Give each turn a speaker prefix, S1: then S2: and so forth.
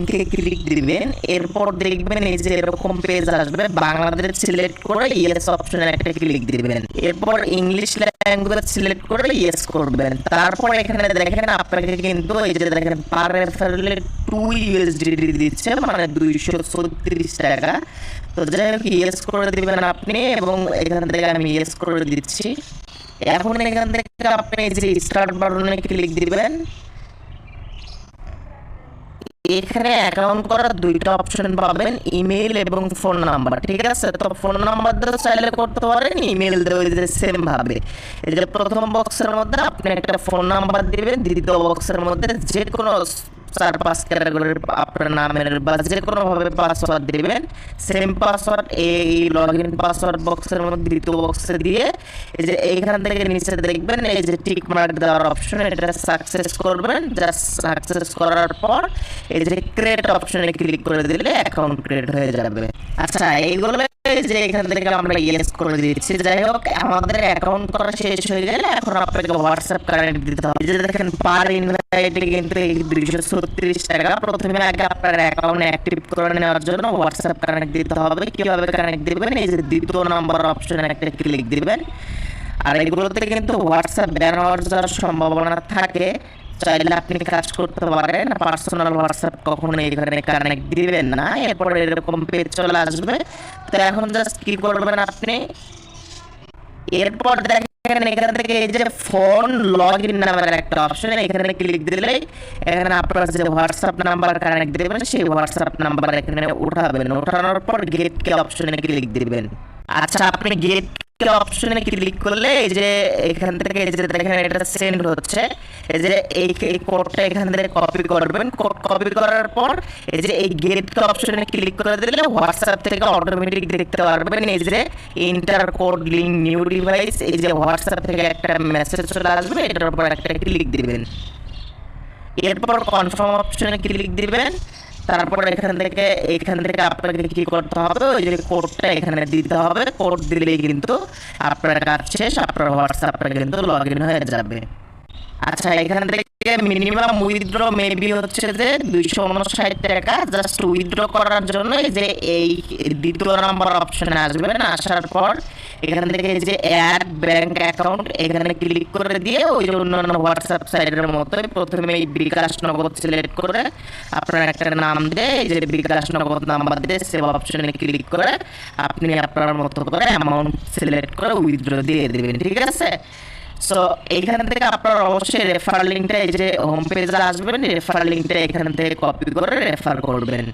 S1: লিংকে ক্লিক দিবেন। এরপর দেখবেন এই যে এরকম পেজ আসবে, বাংলাদেশ সিলেক্ট করে ইয়েস অপশনে একটা ক্লিক দিবেন। এরপর ইংলিশ ল্যাঙ্গুয়েজ সিলেক্ট করে ইয়েস করবেন। তারপর এখানে দেখেন আপনাকে কিন্তু এই যে দেখেন পার রেফারেলে 2 USDT দিচ্ছে, মানে 236 টাকা। তো যাই হোক ইয়েস করে দিবেন আপনি, এবং এখান থেকে আমি ইয়েস করে দিচ্ছি। এখন এখান থেকে আপনি এই যে স্টার্ট বাটনে ক্লিক দিবেন। এখানে অ্যাকাউন্ট করার দুইটা অপশন পাবেন, ইমেল এবং ফোন নাম্বার। ঠিক আছে, তো ফোন নাম্বার দিয়ে চাইলে করতে পারেন, ইমেল দিয়ে সেম ভাবে। এই যে প্রথম বক্সের মধ্যে আপনি একটা ফোন নাম্বার দিবেন, দ্বিতীয় বক্সের মধ্যে যে কোনো 4-5 ক্যাটাগরির আপনার নামের বা যে কোনো ভাবে পাসওয়ার্ড দিবেন। সেম পাসওয়ার্ড এই লগ ইন পাসওয়ার্ড বক্সের মধ্যে দ্বিতীয় বক্সে দিয়ে এই যে এইখান থেকে নিচে দেখবেন এই যে টিক মার্ক দেওয়ার অপশন, এটা সাকসেস করবেন। জাস্ট সাকসেস করার পর এই যে ক্রিয়েট অপশনে ক্লিক করে দিলে অ্যাকাউন্ট ক্রিয়েট হয়ে যাবে। আচ্ছা, এইগুলো যে এখান থেকে আমরা ইয়েস করে দিচ্ছি। যাই হোক, আমাদের অ্যাকাউন্ট করা শেষ হয়ে গেলে এখন আপনাকে হোয়াটসঅ্যাপ কানেক্ট দিতে হবে। যে দেখেন পার ইনভাইটে কিন্তু 236 টাকা। প্রথমে আগে আপনার অ্যাকাউন্ট অ্যাক্টিভ করে নেওয়ার জন্য হোয়াটসঅ্যাপ কানেক্ট দিতে হবে। কিভাবে কানেক্ট দিবেন, এই যে দ্বিতীয় নাম্বার অপশনে একটা ক্লিক দিবেন। আর এগুলোতে কিন্তু হোয়াটসঅ্যাপ ব্যান হওয়ার সম্ভাবনা থাকে, চাইলে আপনি কাজ করতে পারেন। পার্সোনাল হোয়াটসঅ্যাপ কখনো এখানে কানেক্ট দিবেন না, এরপরে এরকম পেজ চলে আসবে। তো এখন জাস্ট কি করবেন আপনি, এরপর দেখেন এখান থেকে এই যে ফোন লগ ইন নাম্বার একটা অপশন, এখানে ক্লিক দিলে এখানে আপনার যে হোয়াটসঅ্যাপ নাম্বার কানেক্ট দিবেন সেই হোয়াটসঅ্যাপ নাম্বার এখানে উঠাবেন। উঠানোর পর গেট কে অপশনে ক্লিক দিবেন। আচ্ছা, আপনি গেট অপশনে ক্লিক করলে এই যে এখান থেকে এই যে দেখেন এটা সেন্ড হচ্ছে, এই যে এই কোডটা এখান থেকে কপি করবেন। কোড কপি করার পর এই যে এই গেট অপশনে ক্লিক করে দিলে হোয়াটসঅ্যাপ থেকে অটোমেটিক দেখতে পারবেন এই যে inter code link new device, এই যে হোয়াটসঅ্যাপ থেকে একটা মেসেজ চলে আসবে, এটার উপর একটা ক্লিক দিবেন। এরপর কনফার্ম অপশনে ক্লিক দিবেন। তারপর এখান থেকে আপনাকে কি করতে হবে, ওই যে কোডটা এখানে দিতে হবে। কোড দিলেই কিন্তু আপনার কাজ শেষ, আপনার হোয়াটসঅ্যাপটা কিন্তু লগ ইন হয়ে যাবে। আচ্ছা, এখান থেকে মিনিমাম উইথড্র মেবি হচ্ছে যে 259 টাকা। জাস্ট উইথড্র করার জন্য এই যে এই দ্বিতীয় নাম্বার অপশনে আসবেন। আসার পর এখান থেকে এই যে অ্যাড ব্যাংক অ্যাকাউন্ট এখানে ক্লিক করে দিয়ে ওই যে অন্যান্য হোয়াটসঅ্যাপ সাইটের মতোই প্রথমে এই বিকাশ নগদ সিলেক্ট করে আপনার একটা নাম দিয়ে এই যে বিকাশ নগদ নাম্বার দিয়ে সেভ অপশনে ক্লিক করে আপনি আপনার মতো করে অ্যামাউন্ট সিলেক্ট করে উইথড্র দিয়ে দেবেন। ঠিক আছে, সো এইখান থেকে আপনার অবশ্যই রেফার লিঙ্কটা এই যে হোম পেজে আসবেন, রেফার লিঙ্কটা এখান থেকে কপি করে রেফার করবেন।